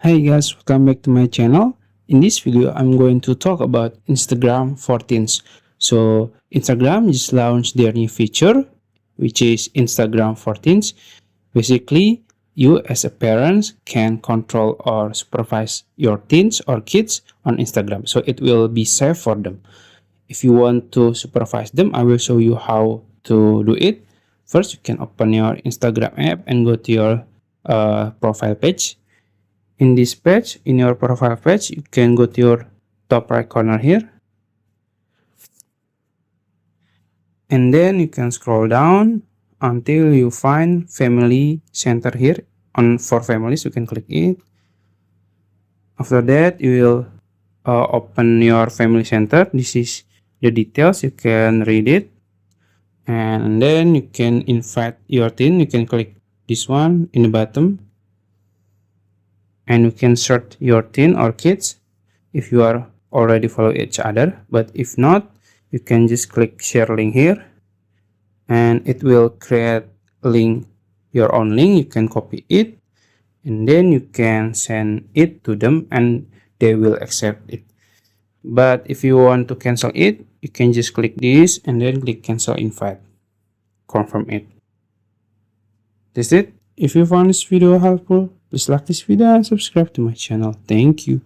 Hey guys, welcome back to my channel. In this video, I'm going to talk about Instagram for teens. So, Instagram just launched their new feature, which is Instagram for teens. Basically, you as a parent can control or supervise your teens or kids on Instagram. So, it will be safe for them. If you want to supervise them, I will show you how to do it. First, you can open your Instagram app and go to your profile page. In this page, in your profile page, you can go to your top right corner here, and then you can scroll down until you find family center here. On for families, you can click it. After that, you will open your family center. This is the details. You can read it, and then you can invite your teen. You can click this one in the bottom, and you can search your teen or kids if you are already follow each other. But if not, you can just click share link here, and it will create link, your own link. You can copy it, and then you can send it to them and they will accept it. But if you want to cancel it, you can just click this and then click cancel invite, confirm it. That's it. If you found this video helpful, please like this video and subscribe to my channel. Thank you.